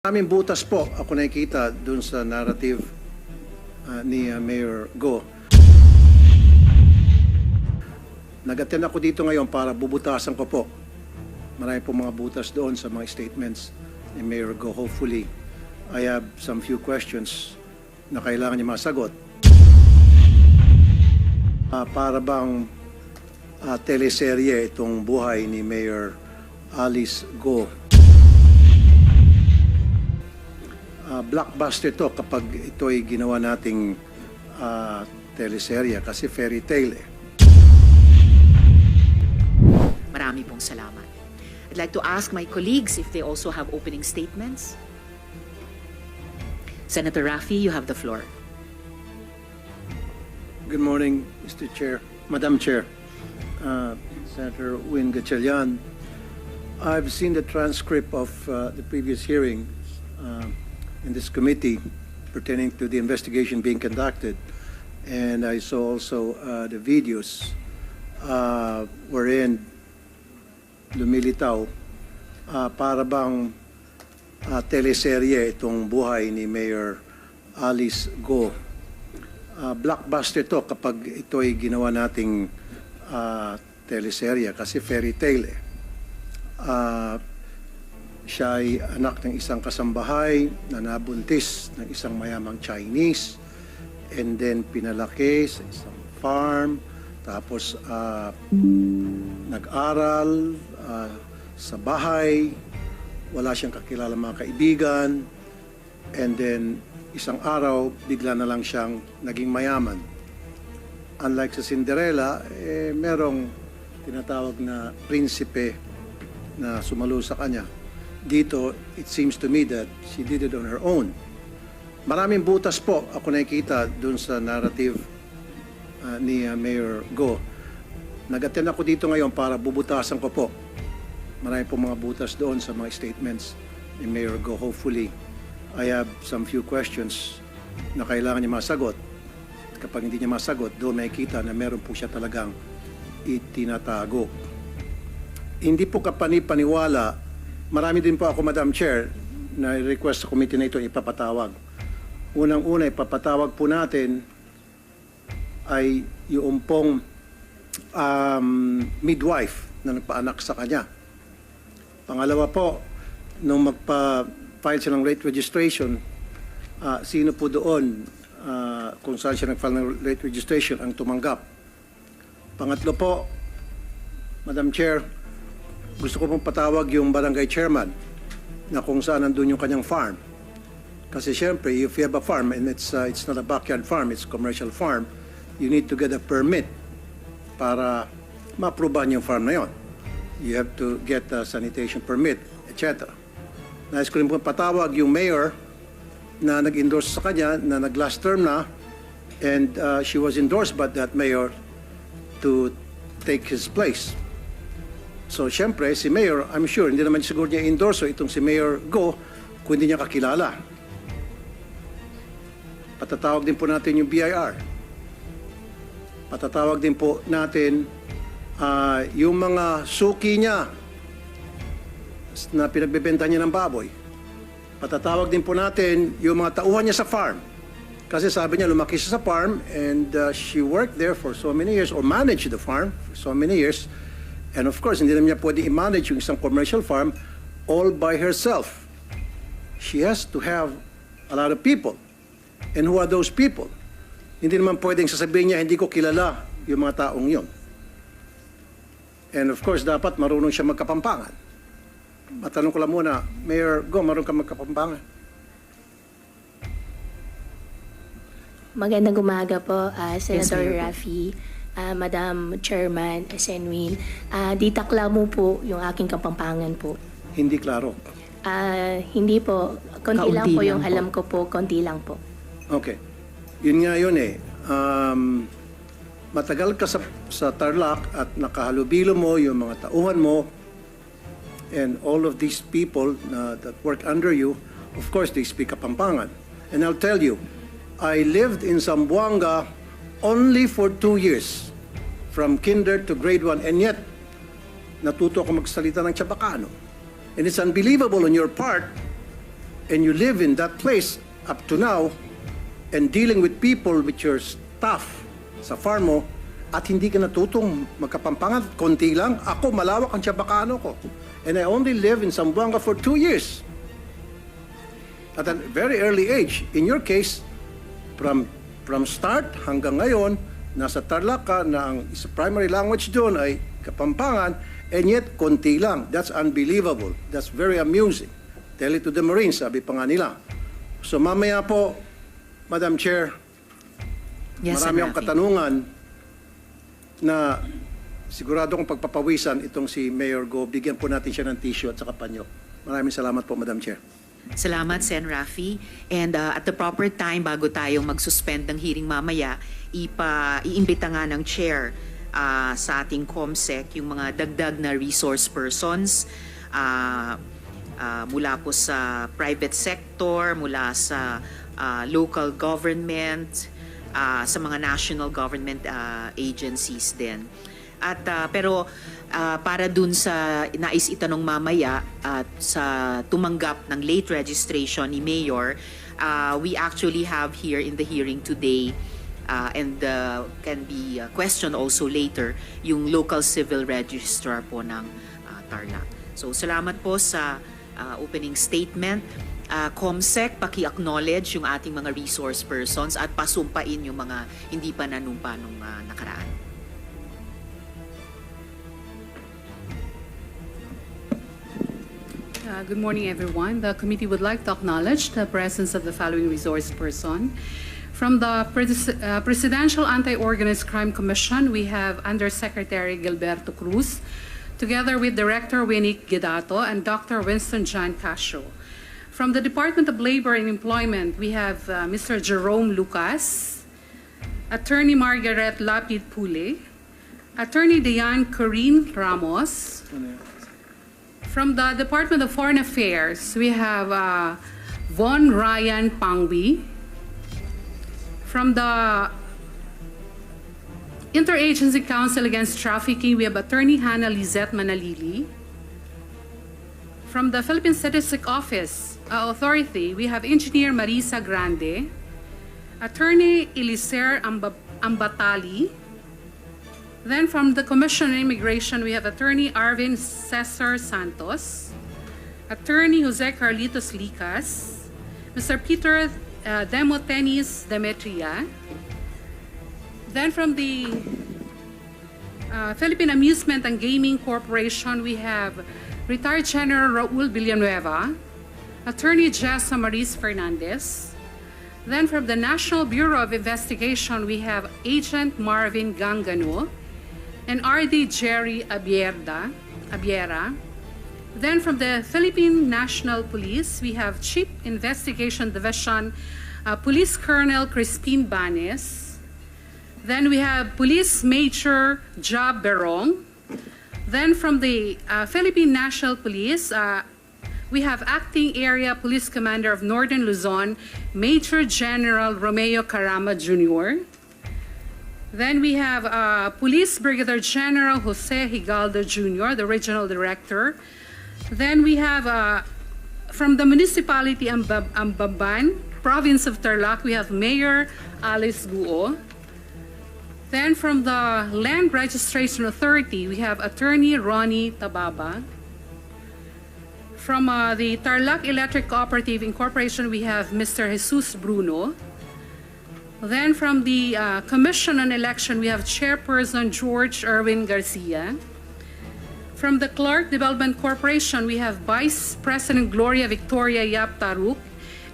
Maraming butas po ako nakikita dun sa narrative ni Mayor Go. Nag-attend ako dito ngayon para bubutasan ko po. Marami po mga butas doon sa mga statements ni Mayor Go. Hopefully, I have some few questions na kailangan niya masagot. Para bang teleserye itong buhay ni Mayor Alice Go. Blockbuster to kapag ito ay ginawa nating teleserye kasi fairy tale eh. Marami pong salamat. I'd like to ask my colleagues if they also have opening statements. Senator Raffy, you have the floor. Good morning, Mr. Chair, Madam Chair, Senator Win Gatchalian. I've seen the transcript of the previous hearing in this committee pertaining to the investigation being conducted, and I saw also the videos wherein lumilitaw para bang teleserye itong buhay ni Mayor Alice Go. Blockbuster to kapag ito ay ginawa nating teleserye kasi fairy tale eh. Siya ay anak ng isang kasambahay na nabuntis ng isang mayamang Chinese and then pinalaki sa isang farm, tapos nag-aral sa bahay, wala siyang kakilala mga kaibigan, and then isang araw bigla na lang siyang naging mayaman. Unlike sa Cinderella, merong tinatawag na prinsipe na sumalo sa kanya. Dito, it seems to me that she did it on her own. Maraming butas po ako nakikita dun sa narrative ni Mayor Go. Nag-attend ako dito ngayon para bubutasan ko po. Marami po mga butas doon sa mga statements ni Mayor Go. Hopefully, I have some few questions na kailangan niya masagot. Kapag hindi niya masagot, doon nakikita na meron po siya talagang itinatago. Hindi po kapani-paniwala. Marami din po ako, Madam Chair, na request sa committee na ito ipapatawag. Unang-una, ipapatawag po natin ay yung pong midwife na nagpaanak sa kanya. Pangalawa po, nung magpa-file siya ng rate registration, sino po doon kung saan siya nag-file ng rate registration ang tumanggap. Pangatlo po, Madam Chair, gusto ko pong patawag yung barangay chairman na kung saan nandun yung kanyang farm. Kasi syempre, if you have a farm and it's not a backyard farm, it's a commercial farm, you need to get a permit para ma-aprobahan yung farm na yon. You have to get a sanitation permit, etc. Nais ko rin pong patawag yung mayor na nag-endorse sa kanya na nag-last term na, and she was endorsed by that mayor to take his place. So, syempre, si Mayor, I'm sure, hindi naman siguro niya endorso itong si Mayor Go kung hindi niya kakilala. Patatawag din po natin yung BIR. Patatawag din po natin yung mga suki niya na pinagbebenta niya ng baboy. Patatawag din po natin yung mga tauhan niya sa farm. Kasi sabi niya, lumaki siya sa farm and she worked there for so many years or managed the farm for so many years. And of course, hindi naman niya pwede i-manage yung isang commercial farm all by herself. She has to have a lot of people. And who are those people? Hindi naman pwedeng sasabihin niya, hindi ko kilala yung mga taong yon. And of course, dapat marunong siya magkapampangan. Matanong ko lang muna, Mayor Go, marunong ka magkapampangan? Magandang umaga po, Senator Mayor po. Raffy, Madam Chairman, Senwin. Ditakla mo po yung aking kapampangan po. Hindi klaro. Hindi po, konti lang Kaunti po yung lang po. alam ko po, konti lang po. Okay. Yun nga yun eh. Matagal ka sa Tarlac at nakahalubilo mo yung mga tauhan mo and all of these people that work under you, of course, they speak Kapampangan. And I'll tell you, I lived in Zamboanga only for 2 years, from kinder to grade 1, and yet, natuto ako magsalita ng Chabacano. And it's unbelievable on your part and you live in that place up to now, and dealing with people with your staff sa farm mo, at hindi ka natutong magkapampangan, konti lang. Ako, malawak ang Chabacano ko. And I only live in Zamboanga for 2 years. At a very early age. In your case, from start hanggang ngayon, nasa Tarlac ka na ang primary language doon ay Kapampangan, and yet konti lang. That's unbelievable. That's very amusing. Tell it to the Marines, sabi pa nga nila. So mamaya po, Madam Chair, Yes, marami Sen. akong Rafi. katanungan na sigurado kong pagpapawisan itong si Mayor Go. Bigyan po natin siya ng tissue at saka panyo. Maraming salamat po, Madam Chair. Salamat, Sen. Rafi. And at the proper time, bago tayong mag-suspend ng hearing mamaya, iimbita nga ng chair sa ating COMSEC yung mga dagdag na resource persons mula po sa private sector, mula sa local government, sa mga national government agencies din. At pero para dun sa nais itanong mamaya at sa tumanggap ng late registration ni Mayor, we actually have here in the hearing today and can be questioned also later yung local civil registrar po ng Tarlac. So salamat po sa opening statement. COMSEC, paki-acknowledge yung ating mga resource persons at pasumpain yung mga hindi pa nanumpa nung nakaraan. Good morning, everyone. The committee would like to acknowledge the presence of the following resource person. From the Presidential Anti-Organized Crime Commission, we have Undersecretary Gilberto Cruz, together with Director Winnie Guedato and Dr. Winston John Casio. From the Department of Labor and Employment, we have Mr. Jerome Lucas, Attorney Margaret Lapid Pule, Attorney Diane Corinne Ramos. From the Department of Foreign Affairs, we have Von Ryan Pangwi. From the Interagency Council Against Trafficking, we have Attorney Hannah Lizette Manalili. From the Philippine Statistic Office Authority, we have Engineer Marisa Grande, Attorney Eliser Ambatali. Then from the Commission on Immigration, we have Attorney Arvin Cesar Santos, Attorney Jose Carlitos Licas, Mr. Peter Demotenis Demetria. Then from the Philippine Amusement and Gaming Corporation, we have Retired General Raul Villanueva, Attorney Jessa Maris Fernandez. Then from the National Bureau of Investigation, we have Agent Marvin Gangano and RD Jerry Abiera. Then from the Philippine National Police, we have Chief Investigation Division Police Colonel Crispin Banes. Then we have Police Major Job Berong. Then from the Philippine National Police, we have Acting Area Police Commander of Northern Luzon, Major General Romeo Carama Jr. Then we have Police Brigadier General Jose Higaldo Jr., the Regional Director. Then we have from the Municipality Ambaban, Province of Tarlac, we have Mayor Alice Guo. Then from the Land Registration Authority, we have Attorney Ronnie Tababa. From the Tarlac Electric Cooperative Incorporation, we have Mr. Jesus Bruno. Then from the Commission on Election, we have Chairperson George Erwin Garcia. From the Clark Development Corporation, we have Vice President Gloria Victoria Yap Taruk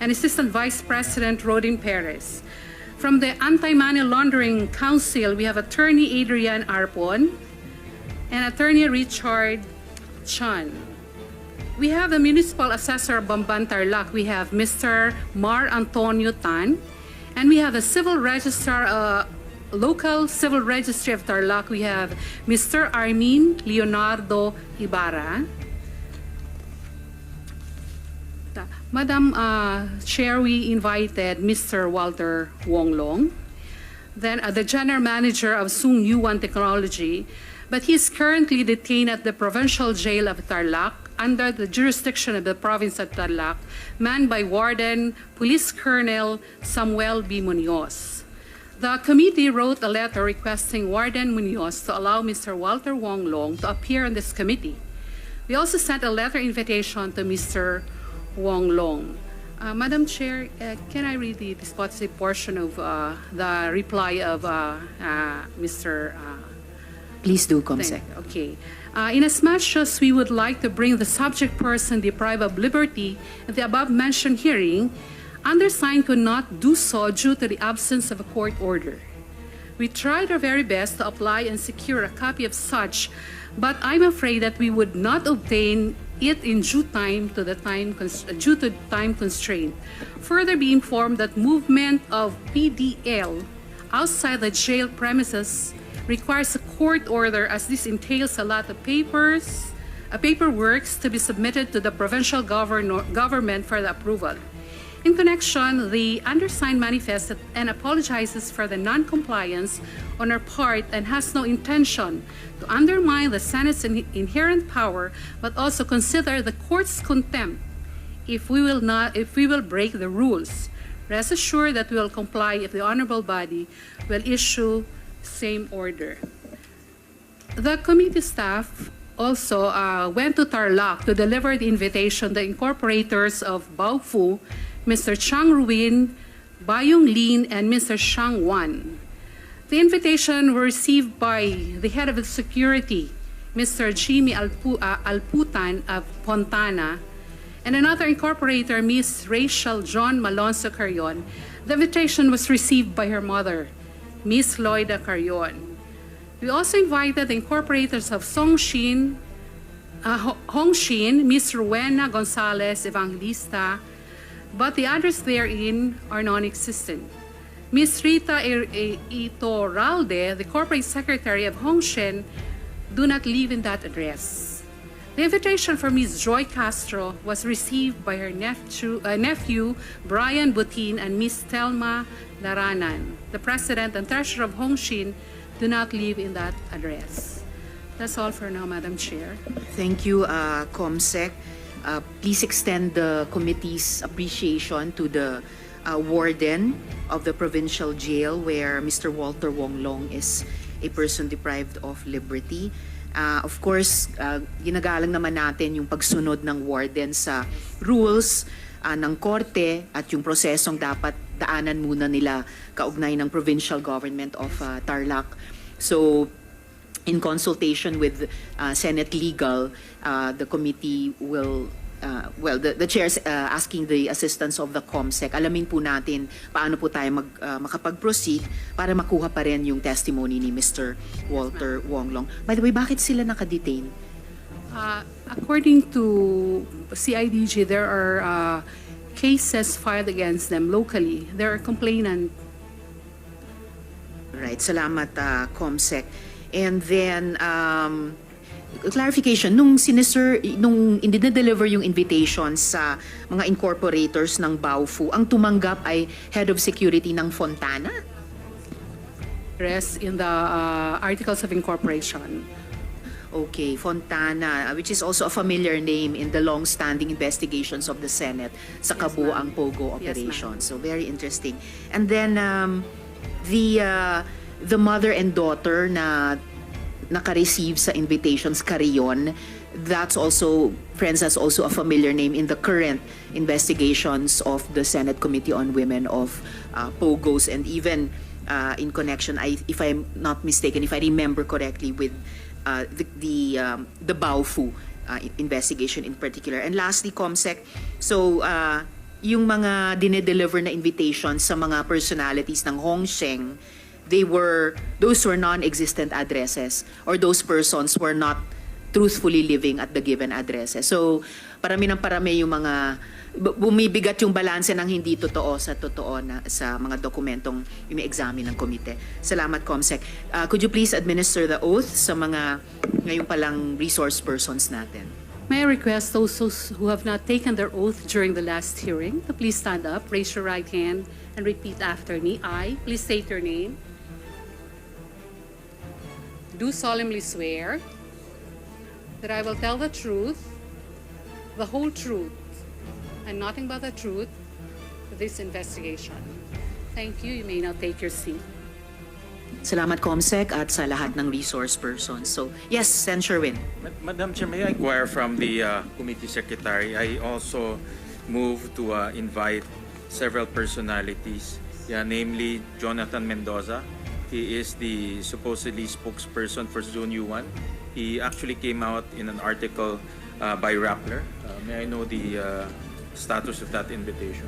and Assistant Vice President Rodin Perez. From the Anti-Money Laundering Council, we have Attorney Adrian Arpon and Attorney Richard Chan. We have the Municipal Assessor of Bamban Tarlac. We have Mr. Mar Antonio Tan. And we have the Civil Registrar, Local Civil Registry of Tarlac. We have Mr. Armin Leonardo Ibarra. Madam Chair, we invited Mr. Walter Wonglong, then the General Manager of Sung Yuan Technology, but he is currently detained at the Provincial Jail of Tarlac under the jurisdiction of the province of Tarlac, manned by Warden Police Colonel Samuel B. Munoz. The committee wrote a letter requesting Warden Munoz to allow Mr. Walter Wong Long to appear on this committee. We also sent a letter invitation to Mr. Wong Long. Madam Chair, can I read the dispositive portion of the reply of Mr. Please do, COMSEC. Okay. Inasmuch as we would like to bring the subject person deprived of liberty at the above-mentioned hearing, undersigned could not do so due to the absence of a court order. We tried our very best to apply and secure a copy of such, but I'm afraid that we would not obtain it in due time due to time constraint. Further be informed that movement of PDL outside the jail premises requires a court order, as this entails a lot of paperwork to be submitted to the provincial government for the approval. In connection, the undersigned manifested and apologizes for the non-compliance on our part and has no intention to undermine the Senate's inherent power, but also consider the court's contempt if we will break the rules. Rest assured that we will comply if the honorable body will issue same order. The committee staff also went to Tarlac to deliver the invitation to the incorporators of Baofu, Mr. Chang Ruin, Bayong Lin, and Mr. Shang Wan. The invitation were received by the head of the security, Mr. Jimmy Alputan of Fontana, and another incorporator, Ms. Rachel John Malonzo Carion. The invitation was received by her mother, Ms. Loida Carion. We also invited the incorporators of Hongshin, Ms. Rowena Gonzalez Evangelista, but the others therein are non-existent. Ms. Rita Itorralde, the corporate secretary of Hongshin, do not live in that address. The invitation for Ms. Joy Castro was received by her nephew Brian Butin and Ms. Telma Laranan. The president and treasurer of Hongshin do not live in that address. That's all for now, Madam Chair. Thank you, COMSEC. Please extend the committee's appreciation to the warden of the provincial jail where Mr. Walter Wong Long is a person deprived of liberty. Of course, ginagalang naman natin yung pagsunod ng warden sa rules ng korte at yung prosesong dapat daanan muna nila kaugnay ng provincial government of Tarlac. So, in consultation with Senate Legal, the committee will, the chair's asking the assistance of the COMSEC. Alamin po natin paano po tayo makapag-proceed para makuha pa rin yung testimony ni Mr. Walter Wong Long. By the way, bakit sila nakadetain? According to CIDG, there are cases filed against them locally. There are complainants. Right, salamat COMSEC. And then, clarification, nung i-deliver yung invitation sa mga incorporators ng Baofu, ang tumanggap ay Head of Security ng Fontana? Rest in the Articles of Incorporation. Okay, Fontana, which is also a familiar name in the long-standing investigations of the Senate sa kabuuang Pogo operation. So very interesting. And then the mother and daughter na naka-receive sa invitations, Carion, that's also, friends, that's also a familiar name in the current investigations of the Senate Committee on Women of Pogos, and even in connection, if I'm not mistaken, if I remember correctly, with the Baofu investigation in particular. And lastly, COMSEC, so yung mga dinedeliver na invitations sa mga personalities ng Hongsheng, those were non-existent addresses, or those persons were not truthfully living at the given addresses. So, parami yung mga bumibigat yung balanse ng hindi totoo sa totoo na sa mga dokumentong imi-examine ng komite. Salamat, COMSEC. Could you please administer the oath sa mga ngayon palang resource persons natin? May I request those who have not taken their oath during the last hearing to please stand up, raise your right hand, and repeat after me. I, please state your name, do solemnly swear that I will tell the truth, the whole truth and nothing but the truth to this investigation. Thank you. You may now take your seat. Salamat, Comsec, at sa lahat ng resource persons. So, yes, Sen. Sherwin. Madam Chair, may I inquire from the committee secretary? I also move to invite several personalities, namely Jonathan Mendoza. He is the supposedly spokesperson for Zone U1. He actually came out in an article by Rappler. May I know the status of that invitation?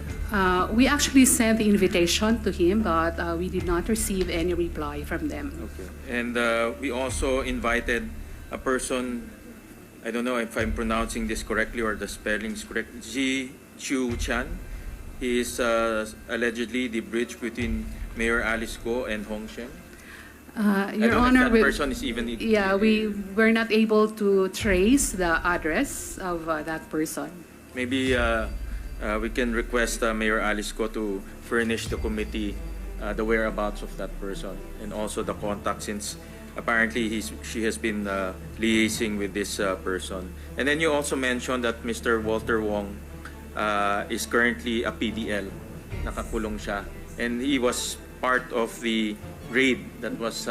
We actually sent the invitation to him, but we did not receive any reply from them. Okay. And we also invited a person, I don't know if I'm pronouncing this correctly or the spelling is correct, Ji Chu Chan. He is allegedly the bridge between Mayor Alice Go and Hong Sheng. I Your don't Honor, know if that person is even... we were not able to trace the address of that person. Maybe we can request Mayor Alice Go to furnish the committee the whereabouts of that person and also the contact, since apparently she has been liaising with this person. And then you also mentioned that Mr. Walter Wong is currently a PDL. Nakakulong siya. And he was part of the raid that was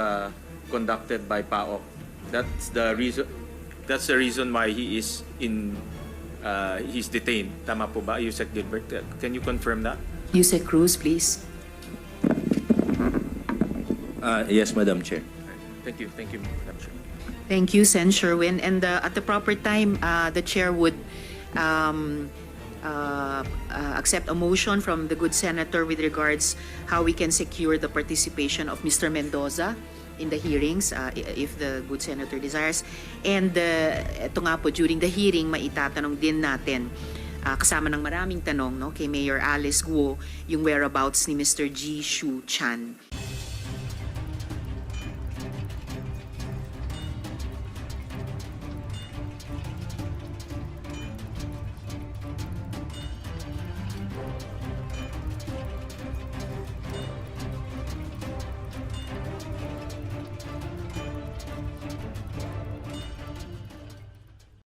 conducted by PAOK. That's the reason why he is he's detained. Tama po ba, Yusek Gilbert? Can you confirm that? Yusek Cruz, please. Yes, Madam Chair. Thank you, Madam Chair. Thank you, Sen. Sherwin. And at the proper time, the chair would accept a motion from the good senator with regards how we can secure the participation of Mr. Mendoza in the hearings, if the good senator desires. And ito nga po, during the hearing, maitatanong din natin, kasama ng maraming tanong, no, kay Mayor Alice Guo, yung whereabouts ni Mr. Ji Shu Chan.